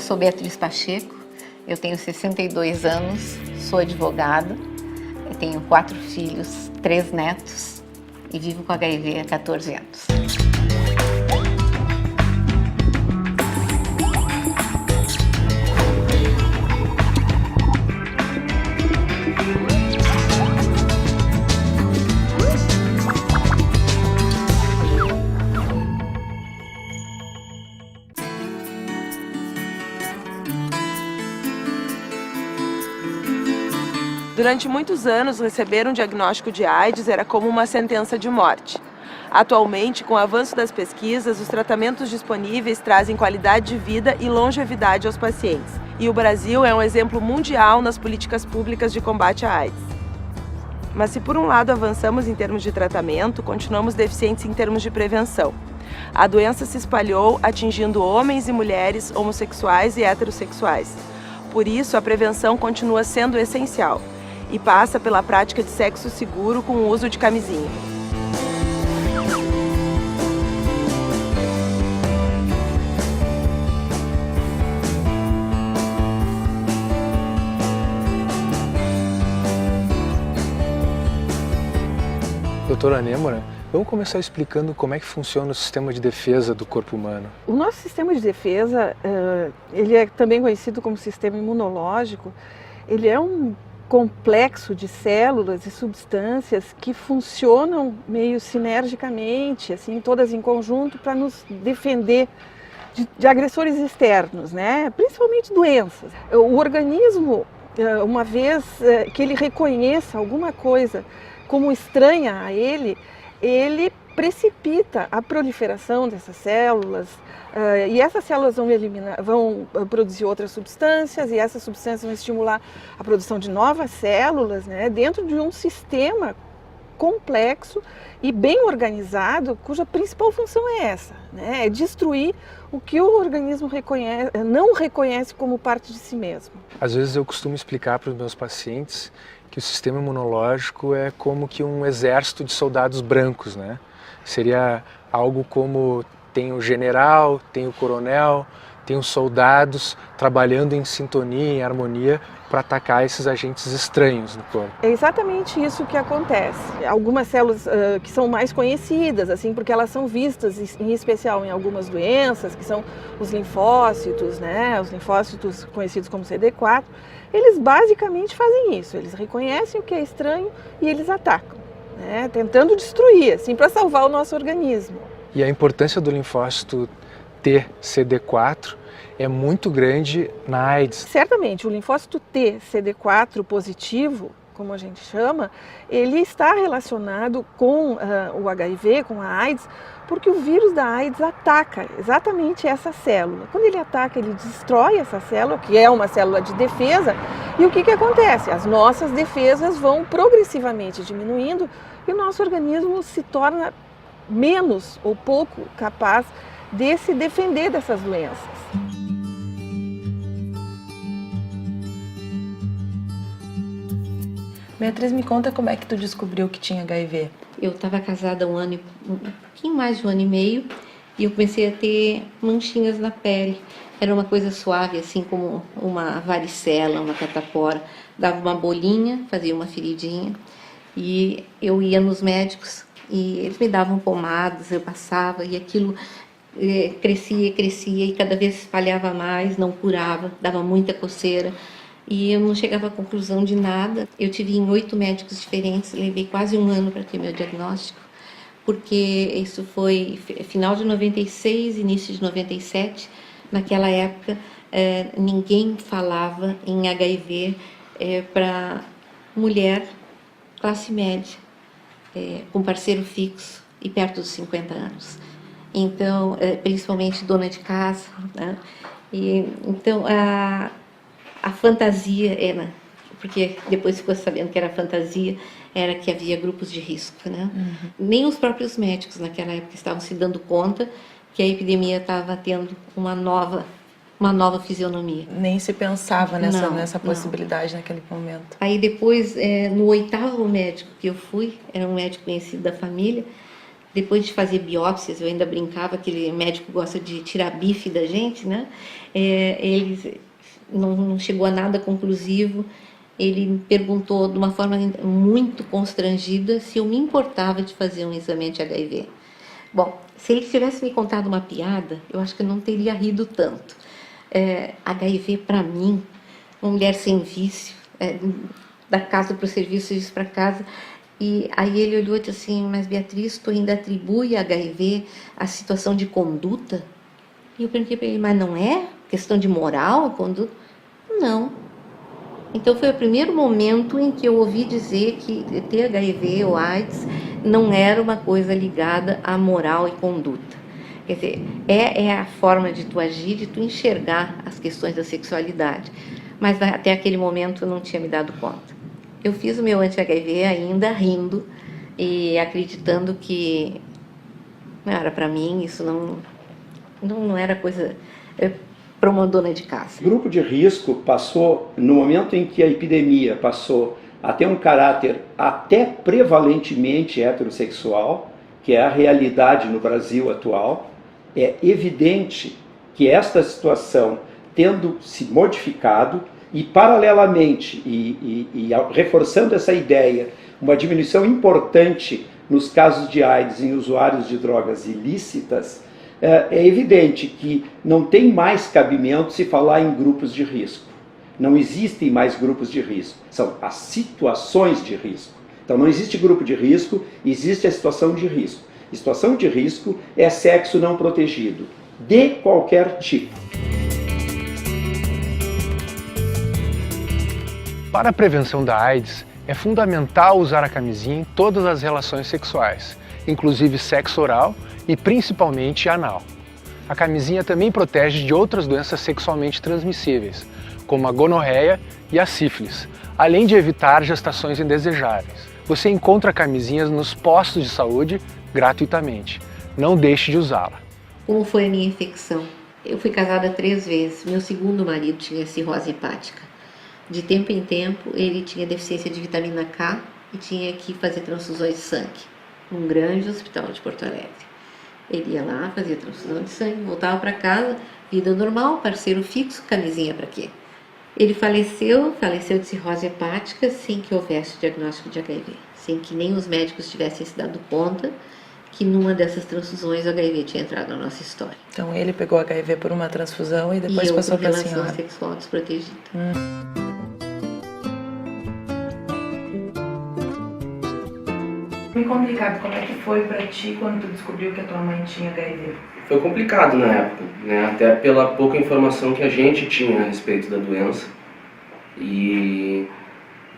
Eu sou Beatriz Pacheco, eu tenho 62 anos, sou advogada, eu tenho 4 filhos, 3 netos e vivo com HIV há 14 anos. Durante muitos anos, receber um diagnóstico de AIDS era como uma sentença de morte. Atualmente, com o avanço das pesquisas, os tratamentos disponíveis trazem qualidade de vida e longevidade aos pacientes. E o Brasil é um exemplo mundial nas políticas públicas de combate à AIDS. Mas se por um lado avançamos em termos de tratamento, continuamos deficientes em termos de prevenção. A doença se espalhou, atingindo homens e mulheres, homossexuais e heterossexuais. Por isso, a prevenção continua sendo essencial e passa pela prática de sexo seguro com o uso de camisinha. Doutora Anêmora, vamos começar explicando como é que funciona o sistema de defesa do corpo humano. O nosso sistema de defesa, ele é também conhecido como sistema imunológico. Ele é um complexo de células e substâncias que funcionam meio sinergicamente, assim, todas em conjunto, para nos defender de agressores externos, né? Principalmente doenças. O organismo, uma vez que ele reconheça alguma coisa como estranha a ele, ele precipita a proliferação dessas células, e essas células vão produzir outras substâncias, e essas substâncias vão estimular a produção de novas células, né, dentro de um sistema complexo e bem organizado, cuja principal função é essa, né, é destruir o que o organismo não reconhece como parte de si mesmo. Às vezes eu costumo explicar para os meus pacientes que o sistema imunológico é como que um exército de soldados brancos, né? Seria algo como tem o general, tem o coronel, tem os soldados trabalhando em sintonia, em harmonia para atacar esses agentes estranhos no corpo. É exatamente isso que acontece. Algumas células que são mais conhecidas, assim, porque elas são vistas em especial em algumas doenças, que são os linfócitos, né? Os linfócitos conhecidos como CD4, eles basicamente fazem isso. Eles reconhecem o que é estranho e eles atacam, né? Tentando destruir, assim, para salvar o nosso organismo. E a importância do linfócito T CD4 é muito grande na AIDS. Certamente, o linfócito T CD4 positivo, como a gente chama, ele está relacionado com o HIV, com a AIDS, porque o vírus da AIDS ataca exatamente essa célula. Quando ele ataca, ele destrói essa célula, que é uma célula de defesa, e o que acontece? As nossas defesas vão progressivamente diminuindo e o nosso organismo se torna menos ou pouco capaz de se defender dessas doenças. Beatriz, me conta como é que tu descobriu que tinha HIV. Eu estava casada um pouquinho mais de um ano e meio, e eu comecei a ter manchinhas na pele. Era uma coisa suave, assim como uma varicela, uma catapora. Dava uma bolinha, fazia uma feridinha, e eu ia nos médicos e eles me davam pomadas, eu passava e aquilo crescia e cada vez se espalhava mais, não curava, dava muita coceira. E eu não chegava à conclusão de nada. Eu tive em 8 médicos diferentes, levei quase um ano para ter meu diagnóstico, porque isso foi final de 96, início de 97. Naquela época, ninguém falava em HIV para mulher classe média, com parceiro fixo e perto dos 50 anos. Então, principalmente dona de casa, né? E, então, a fantasia era, porque depois ficou sabendo que era fantasia, era que havia grupos de risco, né? Uhum. Nem os próprios médicos naquela época estavam se dando conta que a epidemia estava tendo uma nova fisionomia. Nem se pensava nessa possibilidade naquele momento. Aí depois, no 8º médico que eu fui, era um médico conhecido da família, depois de fazer biópsias, eu ainda brincava, aquele médico gosta de tirar bife da gente, né? Ele não chegou a nada conclusivo. Ele me perguntou de uma forma muito constrangida se eu me importava de fazer um exame de HIV. Bom, se ele tivesse me contado uma piada, eu acho que eu não teria rido tanto. HIV, para mim, uma mulher sem vício, da casa para o serviço, serviço para casa. E aí ele olhou e disse assim, mas Beatriz, tu ainda atribui a HIV a situação de conduta? E eu perguntei para ele, mas não é questão de moral a conduta? Não. Então foi o primeiro momento em que eu ouvi dizer que ter HIV ou AIDS não era uma coisa ligada à moral e conduta. Quer dizer, é a forma de tu agir, de tu enxergar as questões da sexualidade. Mas até aquele momento eu não tinha me dado conta. Eu fiz o meu anti-HIV ainda rindo e acreditando que não era para mim, isso não era coisa para uma dona de casa. O grupo de risco passou, no momento em que a epidemia passou a ter um caráter até prevalentemente heterossexual, que é a realidade no Brasil atual, é evidente que esta situação, tendo se modificado, e paralelamente, reforçando essa ideia, uma diminuição importante nos casos de AIDS em usuários de drogas ilícitas, é evidente que não tem mais cabimento se falar em grupos de risco. Não existem mais grupos de risco, são as situações de risco. Então não existe grupo de risco, existe a situação de risco. A situação de risco é sexo não protegido, de qualquer tipo. Para a prevenção da AIDS, é fundamental usar a camisinha em todas as relações sexuais, inclusive sexo oral e principalmente anal. A camisinha também protege de outras doenças sexualmente transmissíveis, como a gonorreia e a sífilis, além de evitar gestações indesejáveis. Você encontra camisinhas nos postos de saúde gratuitamente. Não deixe de usá-la. Como foi a minha infecção? Eu fui casada 3 vezes. Meu segundo marido tinha cirrose hepática. De tempo em tempo, ele tinha deficiência de vitamina K e tinha que fazer transfusões de sangue num grande hospital de Porto Alegre. Ele ia lá, fazia transfusão de sangue, voltava para casa, vida normal, parceiro fixo, camisinha para quê? Ele faleceu de cirrose hepática sem que houvesse diagnóstico de HIV, sem que nem os médicos tivessem se dado conta que numa dessas transfusões o HIV tinha entrado na nossa história. Então ele pegou HIV por uma transfusão e depois passou para a senhora. relação sexual desprotegida. Me conta, Ricardo, como é que foi pra ti quando tu descobriu que a tua mãe tinha HIV? Foi complicado na época, né? Até pela pouca informação que a gente tinha a respeito da doença. E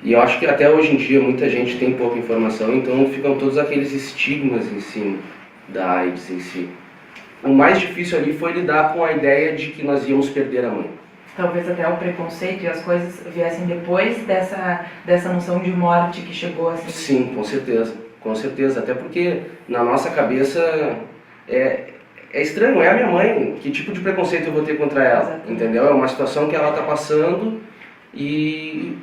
eu acho que até hoje em dia muita gente tem pouca informação, então ficam todos aqueles estigmas em cima da AIDS em si. O mais difícil ali foi lidar com a ideia de que nós íamos perder a mãe. Talvez até o preconceito e as coisas viessem depois dessa noção de morte que chegou assim. Sim, com certeza, até porque na nossa cabeça é estranho, é a minha mãe, que tipo de preconceito eu vou ter contra ela, exatamente. Entendeu? É uma situação que ela está passando e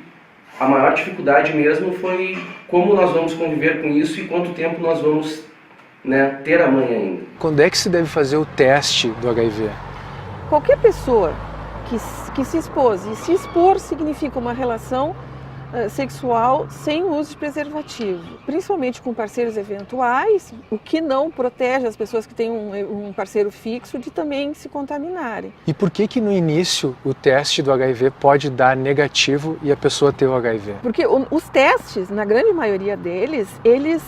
a maior dificuldade mesmo foi como nós vamos conviver com isso e quanto tempo nós vamos, né, ter a mãe ainda. Quando é que se deve fazer o teste do HIV? Qualquer pessoa que se expôs, e se expor significa uma relação sexual sem uso de preservativo, principalmente com parceiros eventuais, o que não protege as pessoas que têm um parceiro fixo de também se contaminarem. E por que no início o teste do HIV pode dar negativo e a pessoa ter o HIV? Porque os testes, na grande maioria deles, eles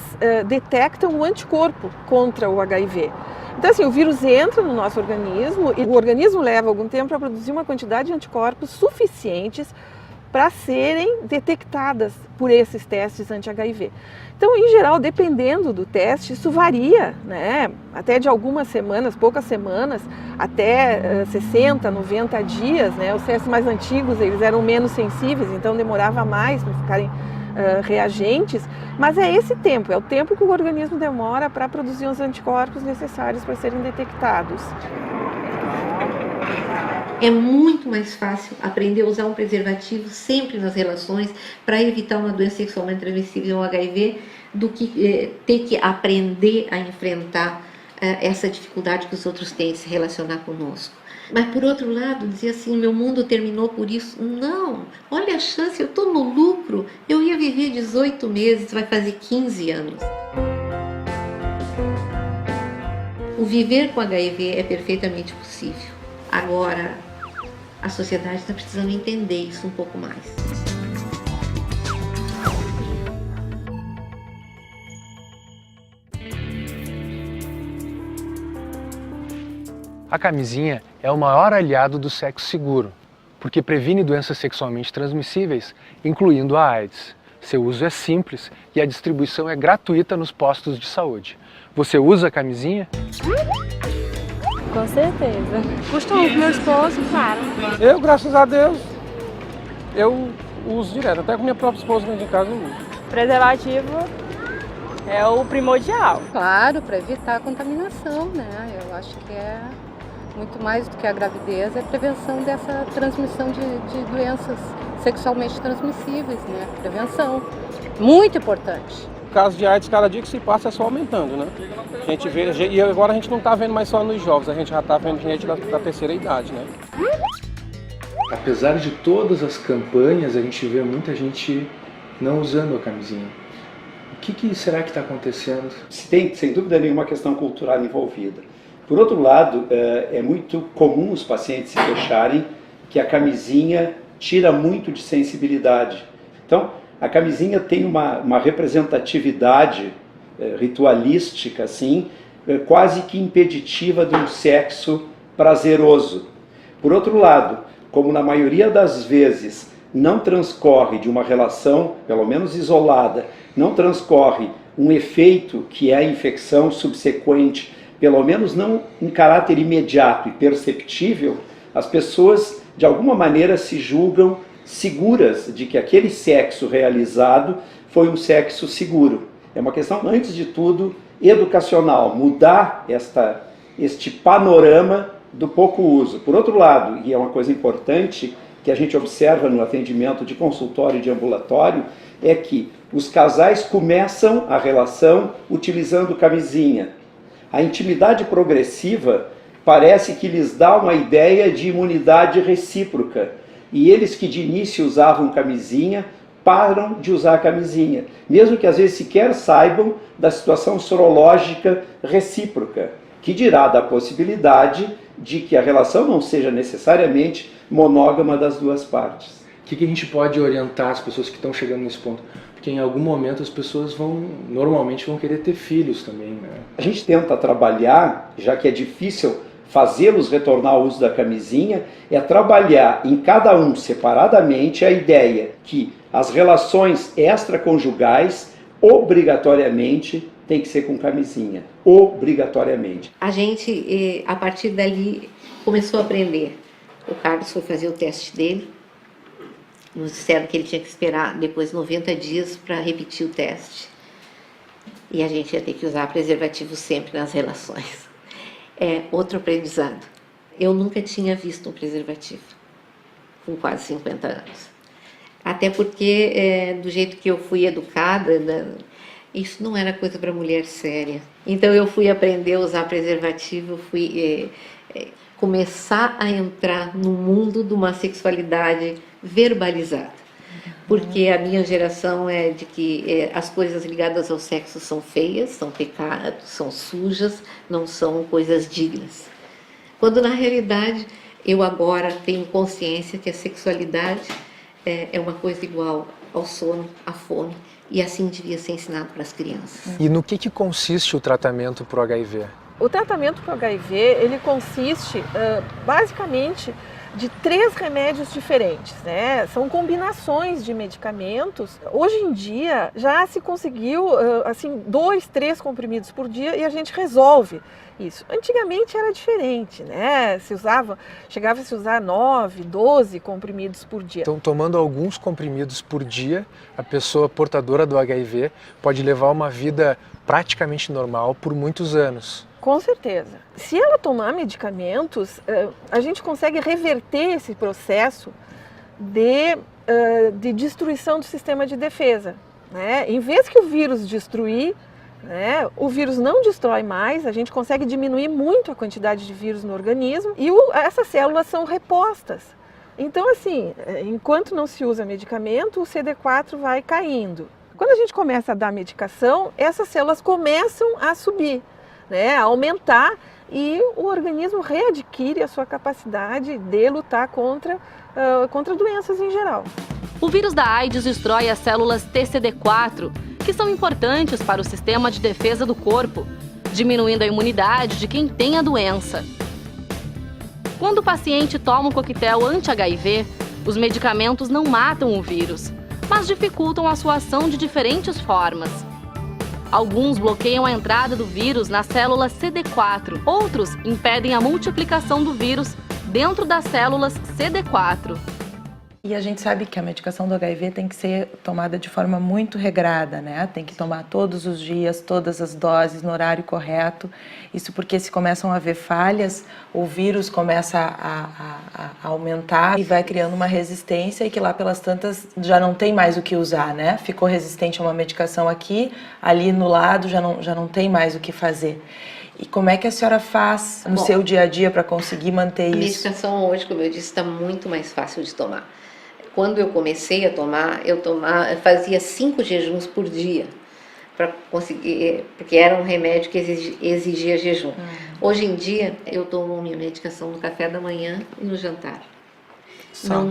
detectam o anticorpo contra o HIV. Então assim, o vírus entra no nosso organismo e o organismo leva algum tempo para produzir uma quantidade de anticorpos suficientes para serem detectadas por esses testes anti-HIV. Então, em geral, dependendo do teste, isso varia, né? Até de algumas semanas, poucas semanas, até 60, 90 dias, né? Os testes mais antigos, eles eram menos sensíveis, então demorava mais para ficarem reagentes, mas é esse tempo, é o tempo que o organismo demora para produzir os anticorpos necessários para serem detectados. É muito mais fácil aprender a usar um preservativo sempre nas relações para evitar uma doença sexualmente transmissível, o HIV, do que ter que aprender a enfrentar essa dificuldade que os outros têm de se relacionar conosco. Mas, por outro lado, dizer assim, meu mundo terminou por isso. Não, olha a chance, eu estou no lucro. Eu ia viver 18 meses, vai fazer 15 anos. O viver com HIV é perfeitamente possível. Agora, a sociedade está precisando entender isso um pouco mais. A camisinha é o maior aliado do sexo seguro, porque previne doenças sexualmente transmissíveis, incluindo a AIDS. Seu uso é simples e a distribuição é gratuita nos postos de saúde. Você usa a camisinha? Com certeza. Costumo com meu esposo, claro. Eu, graças a Deus, eu uso direto. Até com minha própria esposa dentro de casa eu uso. Preservativo é o primordial. Claro, para evitar a contaminação, né? Eu acho que é muito mais do que a gravidez, é a prevenção dessa transmissão de doenças sexualmente transmissíveis, né? Prevenção, muito importante. O caso de AIDS, cada dia que se passa é só aumentando, né? A gente vê, e agora a gente não está vendo mais só nos jovens, a gente já está vendo gente da terceira idade, né? Apesar de todas as campanhas, a gente vê muita gente não usando a camisinha. O que será que está acontecendo? Se tem, sem dúvida nenhuma, questão cultural envolvida. Por outro lado, é muito comum os pacientes se queixarem que a camisinha tira muito de sensibilidade. Então, a camisinha tem uma representatividade ritualística, assim, quase que impeditiva de um sexo prazeroso. Por outro lado, como na maioria das vezes não transcorre de uma relação, pelo menos isolada, não transcorre um efeito que é a infecção subsequente, pelo menos não em caráter imediato e perceptível, as pessoas de alguma maneira se julgam seguras de que aquele sexo realizado foi um sexo seguro. É uma questão, antes de tudo, educacional, mudar este panorama do pouco uso. Por outro lado, e é uma coisa importante que a gente observa no atendimento de consultório e de ambulatório, é que os casais começam a relação utilizando camisinha. A intimidade progressiva parece que lhes dá uma ideia de imunidade recíproca. E eles que de início usavam camisinha, param de usar camisinha, mesmo que às vezes sequer saibam da situação sorológica recíproca, que dirá da possibilidade de que a relação não seja necessariamente monógama das duas partes. O que a gente pode orientar as pessoas que estão chegando nesse ponto? Porque em algum momento as pessoas normalmente vão querer ter filhos também, né? A gente tenta trabalhar, já que é difícil fazê-los retornar ao uso da camisinha, é trabalhar em cada um separadamente a ideia que as relações extraconjugais obrigatoriamente tem que ser com camisinha, obrigatoriamente. A gente, a partir dali, começou a aprender. O Carlos foi fazer o teste dele, nos disseram que ele tinha que esperar depois 90 dias para repetir o teste. E a gente ia ter que usar preservativo sempre nas relações. É outro aprendizado. Eu nunca tinha visto um preservativo, com quase 50 anos. Até porque, do jeito que eu fui educada, isso não era coisa para mulher séria. Então eu fui aprender a usar preservativo, fui começar a entrar no mundo de uma sexualidade verbalizada. Porque a minha geração é de que as coisas ligadas ao sexo são feias, são pecados, são sujas, não são coisas dignas. Quando na realidade eu agora tenho consciência que a sexualidade é uma coisa igual ao sono, à fome, e assim devia ser ensinado para as crianças. E no que consiste o tratamento para o HIV? O tratamento para o HIV, ele consiste basicamente de 3 remédios diferentes, né? São combinações de medicamentos. Hoje em dia já se conseguiu assim 2, 3 comprimidos por dia e a gente resolve isso. Antigamente era diferente, né? Chegava a se usar 9, 12 comprimidos por dia. Então, tomando alguns comprimidos por dia, a pessoa portadora do HIV pode levar uma vida praticamente normal por muitos anos. Com certeza. Se ela tomar medicamentos, a gente consegue reverter esse processo de destruição do sistema de defesa. né? Em vez que o vírus destruir, né, o vírus não destrói mais, a gente consegue diminuir muito a quantidade de vírus no organismo e essas células são repostas. Então, assim, enquanto não se usa medicamento, o CD4 vai caindo. Quando a gente começa a dar medicação, essas células começam a subir, né, a aumentar, e o organismo readquire a sua capacidade de lutar contra doenças em geral. O vírus da AIDS destrói as células TCD4, que são importantes para o sistema de defesa do corpo, diminuindo a imunidade de quem tem a doença. Quando o paciente toma um coquetel anti-HIV, os medicamentos não matam o vírus, mas dificultam a sua ação de diferentes formas. Alguns bloqueiam a entrada do vírus nas células CD4, outros impedem a multiplicação do vírus dentro das células CD4. E a gente sabe que a medicação do HIV tem que ser tomada de forma muito regrada, né? Tem que tomar todos os dias, todas as doses, no horário correto. Isso porque se começam a haver falhas, o vírus começa a aumentar e vai criando uma resistência e que lá pelas tantas já não tem mais o que usar, né? Ficou resistente a uma medicação aqui, ali no lado já não tem mais o que fazer. E como é que a senhora faz no seu dia a dia para conseguir manter isso? A medicação hoje, como eu disse, está muito mais fácil de tomar. Quando eu comecei a tomar, eu fazia 5 jejuns por dia para conseguir, porque era um remédio que exigia jejum. Hoje em dia eu tomo minha medicação no café da manhã e no jantar. Só.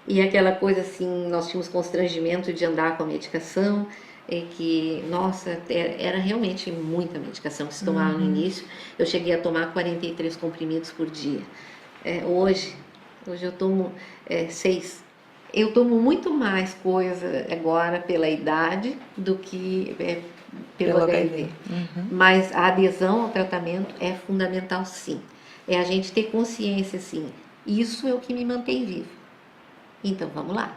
E aquela coisa assim, nós tínhamos constrangimento de andar com a medicação, que, nossa, era realmente muita medicação que se tomava no início. Eu cheguei a tomar 43 comprimidos por dia. Hoje eu tomo 6. Eu tomo muito mais coisa agora pela idade do que pelo HIV. Mas a adesão ao tratamento é fundamental, sim. É a gente ter consciência, assim, isso é o que me mantém vivo. Então, vamos lá.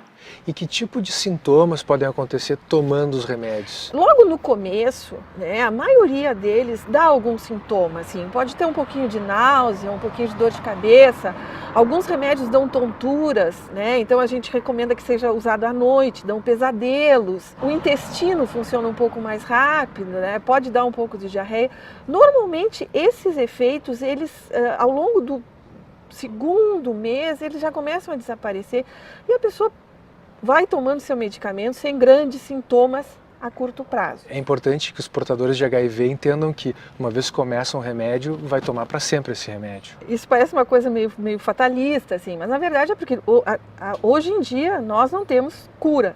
E que tipo de sintomas podem acontecer tomando os remédios? Logo no começo, né, a maioria deles dá algum sintoma, assim, pode ter um pouquinho de náusea, um pouquinho de dor de cabeça. Alguns remédios dão tonturas, né, então a gente recomenda que seja usado à noite, dão pesadelos. O intestino funciona um pouco mais rápido, né, pode dar um pouco de diarreia. Normalmente esses efeitos, eles ao longo do segundo mês, eles já começam a desaparecer e a pessoa vai tomando seu medicamento sem grandes sintomas a curto prazo. É importante que os portadores de HIV entendam que, uma vez que começa um remédio, vai tomar para sempre esse remédio. Isso parece uma coisa meio fatalista, assim, mas na verdade é porque hoje em dia nós não temos cura,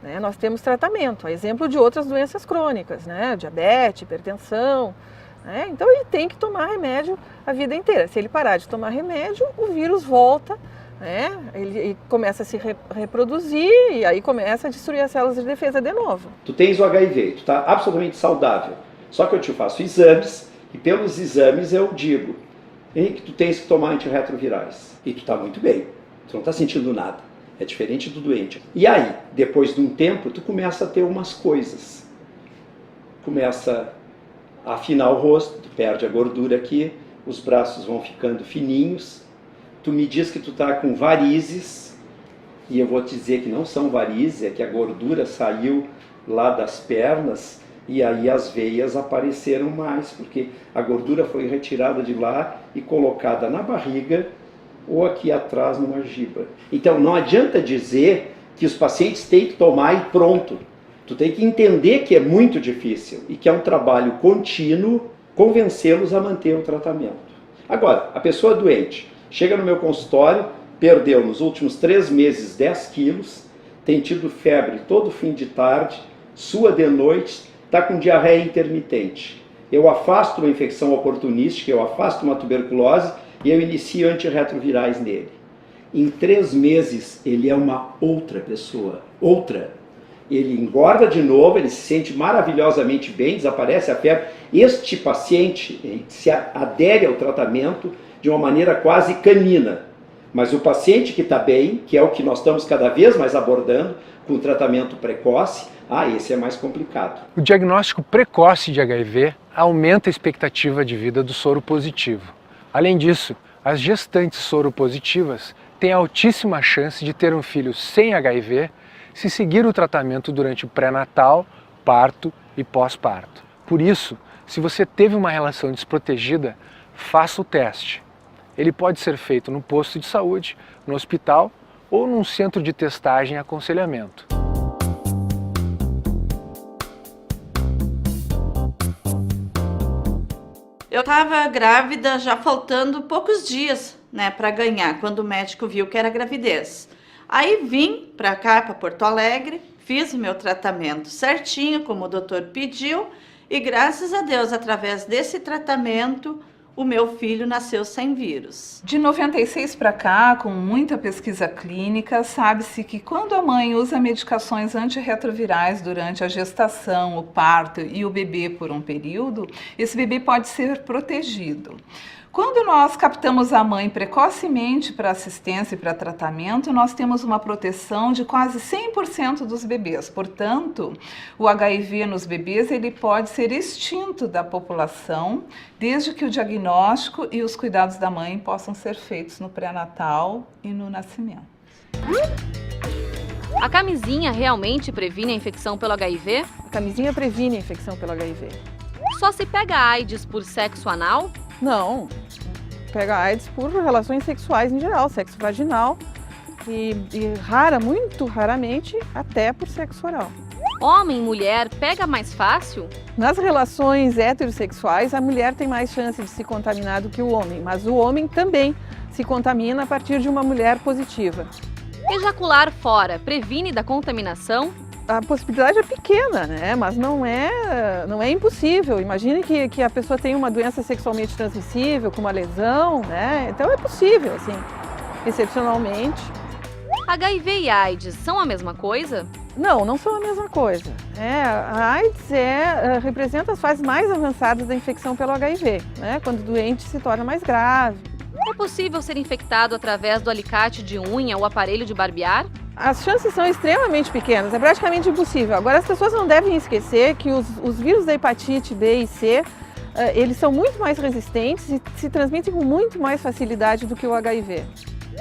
né? Nós temos tratamento, a exemplo de outras doenças crônicas, né? Diabetes, hipertensão, né? Então ele tem que tomar remédio a vida inteira. Se ele parar de tomar remédio, o vírus volta, né? Ele começa a se reproduzir e aí começa a destruir as células de defesa de novo. Tu tens o HIV, tu está absolutamente saudável, só que eu te faço exames e pelos exames eu digo que tu tens que tomar antirretrovirais e tu está muito bem, tu não está sentindo nada, é diferente do doente. E aí, depois de um tempo, tu começa a ter umas coisas, começa a afinar o rosto, tu perde a gordura aqui, os braços vão ficando fininhos. Tu me diz que tu tá com varizes, e eu vou te dizer que não são varizes, é que a gordura saiu lá das pernas e aí as veias apareceram mais, porque a gordura foi retirada de lá e colocada na barriga ou aqui atrás numa giba. Então não adianta dizer que os pacientes têm que tomar e pronto. Tu tem que entender que é muito difícil e que é um trabalho contínuo convencê-los a manter o tratamento. Agora, a pessoa doente chega no meu consultório, perdeu nos últimos 3 meses 10 quilos, tem tido febre todo fim de tarde, sua de noite, está com diarreia intermitente. Eu afasto uma infecção oportunística, eu afasto uma tuberculose e eu inicio antirretrovirais nele. Em 3 meses ele é uma outra pessoa, outra. Ele engorda de novo, ele se sente maravilhosamente bem, desaparece a febre. Este paciente se adere ao tratamento de uma maneira quase canina. Mas o paciente que está bem, que é o que nós estamos cada vez mais abordando, com tratamento precoce, esse é mais complicado. O diagnóstico precoce de HIV aumenta a expectativa de vida do soro positivo. Além disso, as gestantes soropositivas têm altíssima chance de ter um filho sem HIV se seguir o tratamento durante o pré-natal, parto e pós-parto. Por isso, se você teve uma relação desprotegida, faça o teste. Ele pode ser feito no posto de saúde, no hospital ou num centro de testagem e aconselhamento. Eu estava grávida, já faltando poucos dias, né, para ganhar, quando o médico viu que era gravidez. Aí vim para cá, para Porto Alegre, fiz o meu tratamento certinho, como o doutor pediu, e graças a Deus, através desse tratamento, o meu filho nasceu sem vírus. De 96 para cá, com muita pesquisa clínica, sabe-se que quando a mãe usa medicações antirretrovirais durante a gestação, o parto e o bebê por um período, esse bebê pode ser protegido. Quando nós captamos a mãe precocemente para assistência e para tratamento, nós temos uma proteção de quase 100% dos bebês. Portanto, o HIV nos bebês ele pode ser extinto da população, desde que o diagnóstico e os cuidados da mãe possam ser feitos no pré-natal e no nascimento. A camisinha realmente previne a infecção pelo HIV? A camisinha previne a infecção pelo HIV. Só se pega AIDS por sexo anal? Não, pega AIDS por relações sexuais em geral, sexo vaginal e muito raramente até por sexo oral. Homem e mulher pega mais fácil? Nas relações heterossexuais, a mulher tem mais chance de se contaminar do que o homem, mas o homem também se contamina a partir de uma mulher positiva. Ejacular fora previne da contaminação? A possibilidade é pequena, né? Mas não é impossível. Imagine que a pessoa tem uma doença sexualmente transmissível, com uma lesão, né? Então é possível, assim, excepcionalmente. HIV e AIDS são a mesma coisa? Não, não são a mesma coisa. A AIDS representa as fases mais avançadas da infecção pelo HIV, né? Quando o doente se torna mais grave. É possível ser infectado através do alicate de unha ou aparelho de barbear? As chances são extremamente pequenas, é praticamente impossível. Agora, as pessoas não devem esquecer que os vírus da hepatite B e C, eles são muito mais resistentes e se transmitem com muito mais facilidade do que o HIV.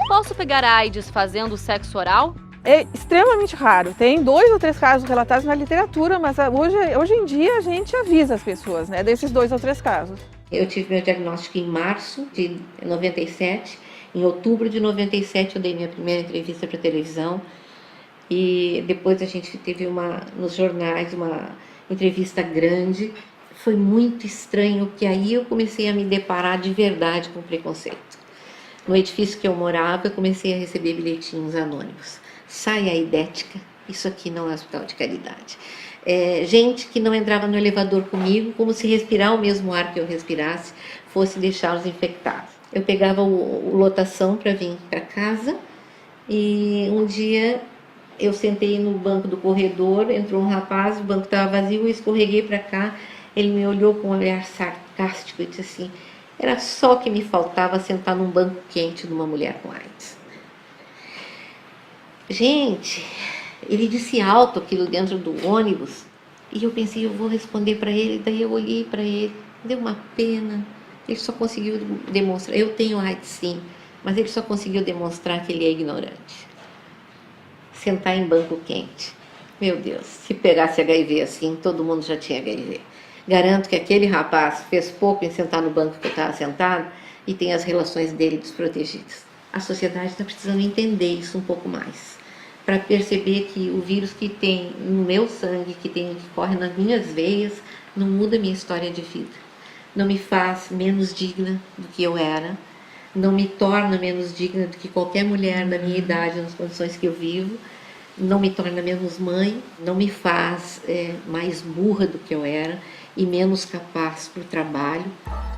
Posso pegar AIDS fazendo sexo oral? É extremamente raro. Tem 2 ou 3 casos relatados na literatura, mas hoje em dia a gente avisa as pessoas, né, desses 2 ou 3 casos. Eu tive meu diagnóstico em março de 97. Em outubro de 97 eu dei minha primeira entrevista para televisão e depois a gente teve nos jornais uma entrevista grande. Foi muito estranho, porque aí eu comecei a me deparar de verdade com preconceito. No edifício que eu morava, eu comecei a receber bilhetinhos anônimos. Saia idética, isso aqui não é hospital de caridade. Gente que não entrava no elevador comigo, como se respirar o mesmo ar que eu respirasse fosse deixá-los infectados. Eu pegava lotação para vir para casa e um dia eu sentei no banco do corredor, entrou um rapaz, o banco estava vazio, eu escorreguei para cá, ele me olhou com um olhar sarcástico e disse assim, era só que me faltava sentar num banco quente de uma mulher com AIDS. Gente, ele disse alto aquilo dentro do ônibus e eu pensei, eu vou responder para ele, daí eu olhei para ele, deu uma pena. Ele só conseguiu demonstrar, eu tenho AIDS sim, mas ele só conseguiu demonstrar que ele é ignorante. Sentar em banco quente. Meu Deus, se pegasse HIV assim, todo mundo já tinha HIV. Garanto que aquele rapaz fez pouco em sentar no banco que eu estava sentado e tem as relações dele desprotegidas. A sociedade está precisando entender isso um pouco mais, para perceber que o vírus que tem no meu sangue, que corre nas minhas veias, não muda a minha história de vida. Não me faz menos digna do que eu era, não me torna menos digna do que qualquer mulher da minha idade, nas condições que eu vivo, não me torna menos mãe, não me faz mais burra do que eu era e menos capaz para o trabalho.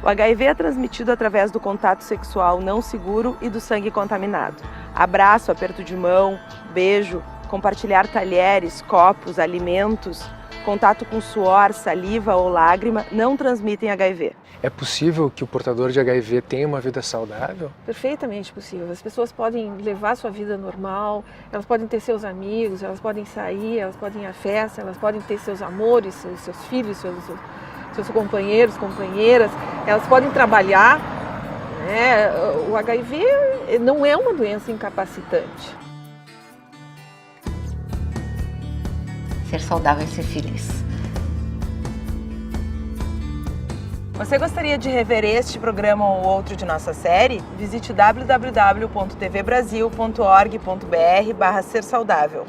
O HIV é transmitido através do contato sexual não seguro e do sangue contaminado. Abraço, aperto de mão, beijo, compartilhar talheres, copos, alimentos, contato com suor, saliva ou lágrima não transmitem HIV. É possível que o portador de HIV tenha uma vida saudável? Perfeitamente possível. As pessoas podem levar sua vida normal, elas podem ter seus amigos, elas podem sair, elas podem ir à festa, elas podem ter seus amores, seus filhos, seus companheiros, companheiras, elas podem trabalhar. Né? O HIV não é uma doença incapacitante. Ser saudável é ser feliz. Você gostaria de rever este programa ou outro de nossa série? Visite www.tvbrasil.org.br/sersaudável.